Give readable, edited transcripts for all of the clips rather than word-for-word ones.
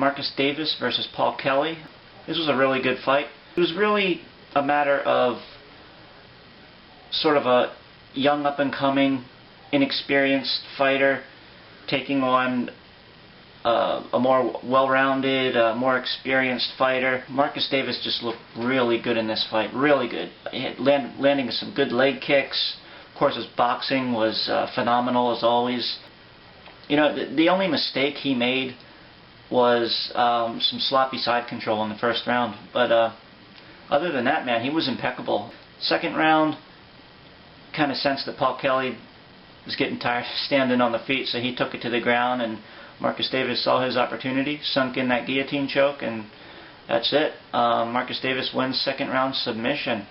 Marcus Davis versus Paul Kelly. This was a really good fight. It was really a matter of sort of a young up-and-coming, inexperienced fighter taking on a more well-rounded, more experienced fighter. Marcus Davis just looked really good in this fight, really good. He had landing some good leg kicks. Of course, his boxing was phenomenal as always. You know, the only mistake he made was some sloppy side control in the first round. But other than that, man, he was impeccable. Second round, kind of sensed that Paul Kelly was getting tired of standing on the feet, so he took it to the ground, and Marcus Davis saw his opportunity, sunk in that guillotine choke, and that's it. Marcus Davis wins second round submission.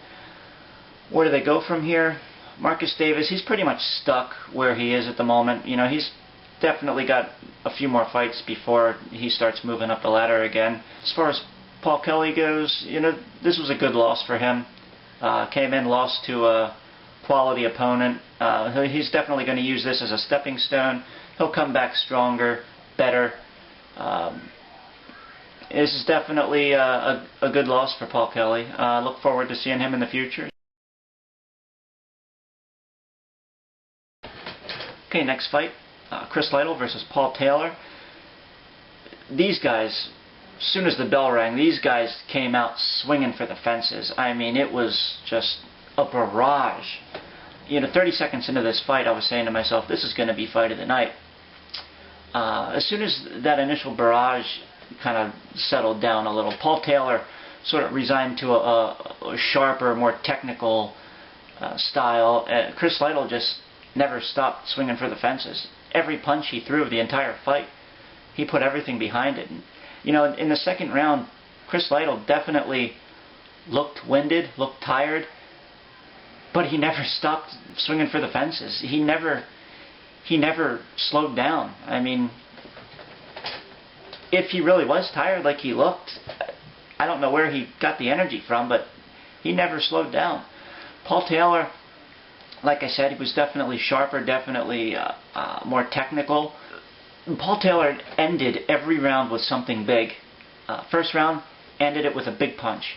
Where do they go from here? Marcus Davis, he's pretty much stuck where he is at the moment. You know, he's definitely got a few more fights before he starts moving up the ladder again. As far as Paul Kelly goes, you know, this was a good loss for him. Came in, lost to a quality opponent. He's definitely going to use this as a stepping stone. He'll come back stronger, better. This is definitely a good loss for Paul Kelly. Look forward to seeing him in the future. Okay, next fight, Chris Lytle versus Paul Taylor. These guys, as soon as the bell rang, these guys came out swinging for the fences. I mean, it was just a barrage. You know, 30 seconds into this fight, I was saying to myself, this is going to be fight of the night. As soon as that initial barrage kind of settled down a little, Paul Taylor sort of resigned to a sharper, more technical style. Chris Lytle just never stopped swinging for the fences. Every punch he threw the entire fight, he put everything behind it. And, you know, in the second round, Chris Lytle definitely looked winded, looked tired, but he never stopped swinging for the fences. He never slowed down. I mean, if he really was tired like he looked, I don't know where he got the energy from, but he never slowed down. Paul Taylor, like I said, he was definitely sharper, definitely more technical. Paul Taylor ended every round with something big. First round, ended it with a big punch.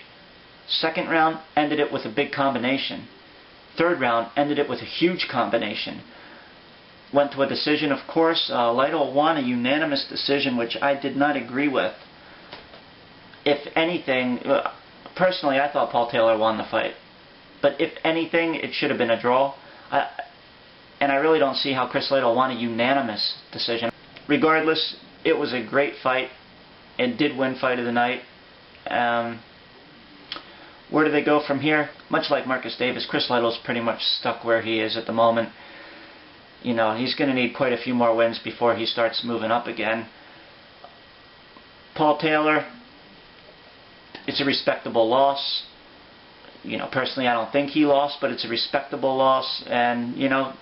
Second round, ended it with a big combination. Third round, ended it with a huge combination. Went to a decision, of course. Lytle won a unanimous decision, which I did not agree with. If anything, personally, I thought Paul Taylor won the fight. But if anything, it should have been a draw. And I really don't see how Chris Lytle won a unanimous decision. Regardless, it was a great fight. It did win fight of the night. Where do they go from here? Much like Marcus Davis, Chris Lytle's pretty much stuck where he is at the moment. You know, he's going to need quite a few more wins before he starts moving up again. Paul Taylor, it's a respectable loss. You know, personally, I don't think he lost, but it's a respectable loss, and, you know,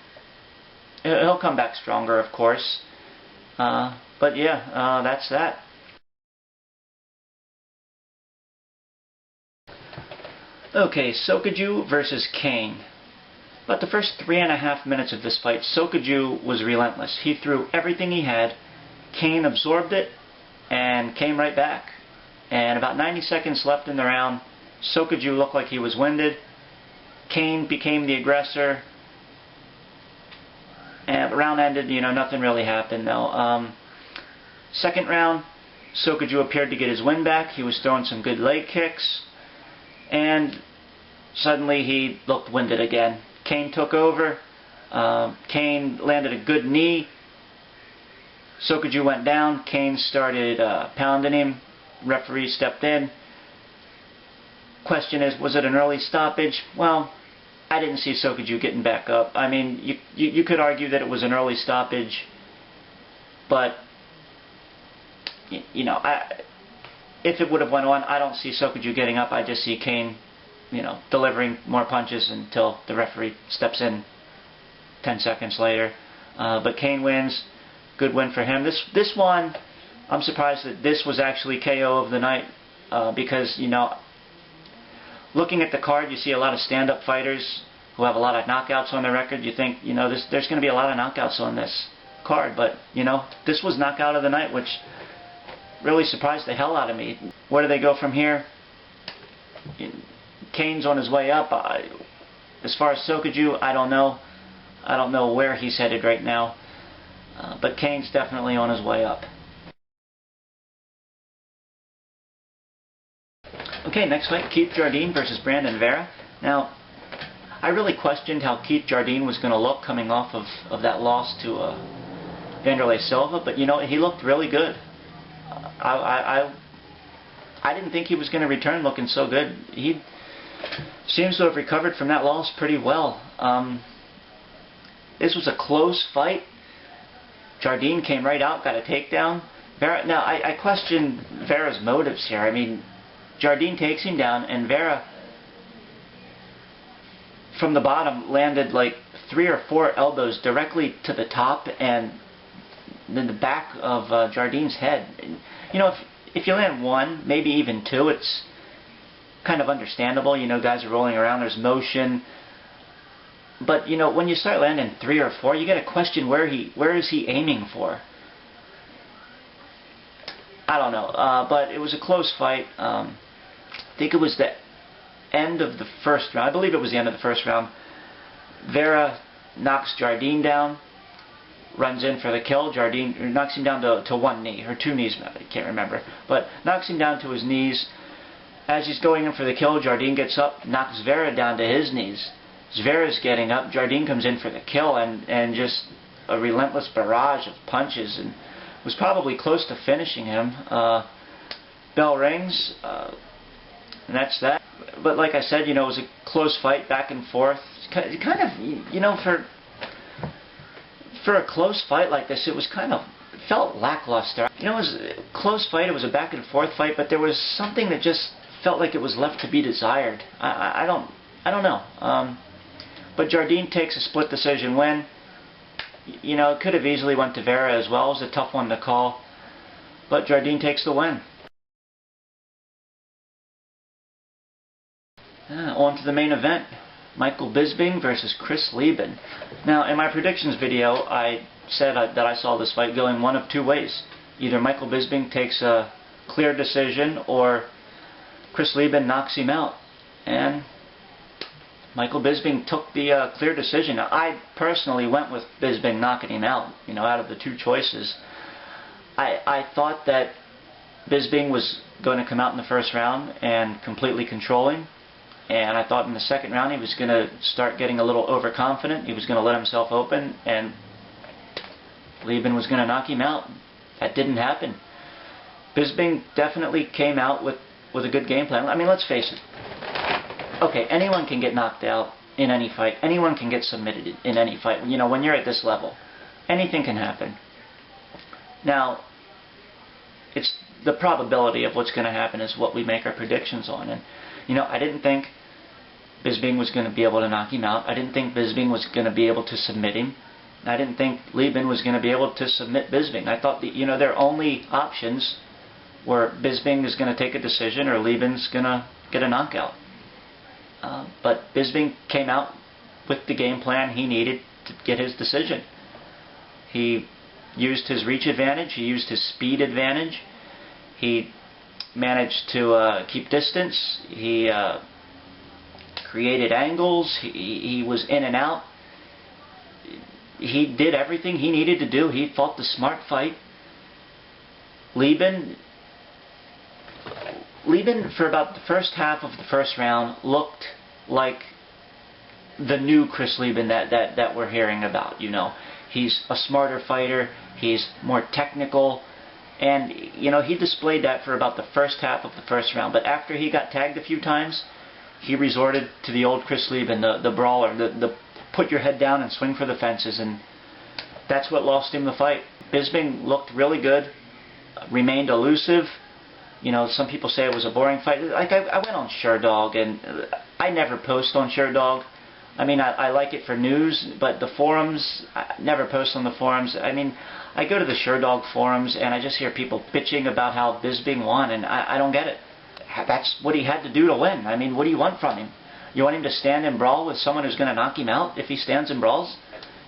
he'll come back stronger, of course. But yeah, that's that. Okay, Sokaju versus Kane. About the first 3.5 minutes of this fight, Sokaju was relentless. He threw everything he had. Kane absorbed it and came right back. And about 90 seconds left in the round, Sokaju looked like he was winded. Kane became the aggressor. And the round ended, you know, nothing really happened though. Second round, Sokaju appeared to get his wind back. He was throwing some good leg kicks. And suddenly he looked winded again. Kane took over. Kane landed a good knee. Sokaju went down. Kane started pounding him. Referee stepped in. Question is, was it an early stoppage? Well, I didn't see Sokaju getting back up. I mean, you could argue that it was an early stoppage, but you know, if it would have went on, I don't see Sokaju getting up. I just see Kane, you know, delivering more punches until the referee steps in 10 seconds later. But Kane wins. Good win for him. This one, I'm surprised that this was actually KO of the night because, you know, looking at the card, you see a lot of stand-up fighters who have a lot of knockouts on their record. You think, you know, there's going to be a lot of knockouts on this card, but, you know, this was knockout of the night, which really surprised the hell out of me. Where do they go from here? Kane's on his way up. As far as Sokaju, I don't know. I don't know where he's headed right now. But Kane's definitely on his way up. Okay, next fight, Keith Jardine versus Brandon Vera. Now, I really questioned how Keith Jardine was going to look coming off of that loss to Vanderlei Silva, but you know, he looked really good. I didn't think he was going to return looking so good. He seems to have recovered from that loss pretty well. This was a close fight. Jardine came right out, got a takedown. Vera, now, I question Vera's motives here. I mean, Jardine takes him down, and Vera, from the bottom, landed like 3 or 4 elbows directly to the top and then the back of Jardine's head. You know, if you land 1, maybe even 2, it's kind of understandable. You know, guys are rolling around, there's motion. But, you know, when you start landing 3 or 4, you got to question where is he aiming for. I don't know, but it was a close fight. I think it was the end of the first round. I believe it was the end of the first round. Vera knocks Jardine down, runs in for the kill. Jardine knocks him down to 1 knee, or 2 knees, I can't remember. But knocks him down to his knees. As he's going in for the kill, Jardine gets up, knocks Vera down to his knees. As Vera's getting up, Jardine comes in for the kill, and just a relentless barrage of punches, and was probably close to finishing him. Bell rings, and that's that. But like I said, you know, it was a close fight, back and forth. Kind of, you know, for a close fight like this, it felt lackluster. You know, it was a close fight, it was a back and forth fight, but there was something that just felt like it was left to be desired. I don't know. But Jardine takes a split decision win. You know, it could have easily went to Vera as well. It was a tough one to call. But Jardine takes the win. On to the main event. Michael Bisping versus Chris Leben. Now, in my predictions video, I said that I saw this fight going one of 2 ways. Either Michael Bisping takes a clear decision, or Chris Leben knocks him out. And Michael Bisping took the clear decision. Now, I personally went with Bisping knocking him out, you know, out of the 2 choices. I thought that Bisping was going to come out in the first round and completely control him. And I thought in the second round he was going to start getting a little overconfident. He was going to let himself open, and Leben was going to knock him out. That didn't happen. Bisping definitely came out with a good game plan. I mean, let's face it. Okay, anyone can get knocked out in any fight. Anyone can get submitted in any fight. You know, when you're at this level, anything can happen. Now, it's the probability of what's going to happen is what we make our predictions on. And, you know, I didn't think Bisping was going to be able to knock him out. I didn't think Bisping was going to be able to submit him. I didn't think Leben was going to be able to submit Bisping. I thought that, you know, their only options were Bisping is going to take a decision or Leben's going to get a knockout. But Bisping came out with the game plan he needed to get his decision. He used his reach advantage. He used his speed advantage. He managed to keep distance. He created angles. He was in and out. He did everything he needed to do. He fought the smart fight. Leben, for about the first half of the first round, looked like the new Chris Leben that we're hearing about. You know, he's a smarter fighter. He's more technical. And, you know, he displayed that for about the first half of the first round. But after he got tagged a few times, he resorted to the old Chris Leben, the brawler, the put your head down and swing for the fences. And that's what lost him the fight. Bisping looked really good, remained elusive. You know, some people say it was a boring fight. Like, I went on SureDog, and I never post on SureDog. I mean, I like it for news, but the forums, I never post on the forums. I mean, I go to the SureDog forums, and I just hear people bitching about how Bisping won, and I don't get it. That's what he had to do to win. I mean, what do you want from him? You want him to stand and brawl with someone who's going to knock him out if he stands and brawls?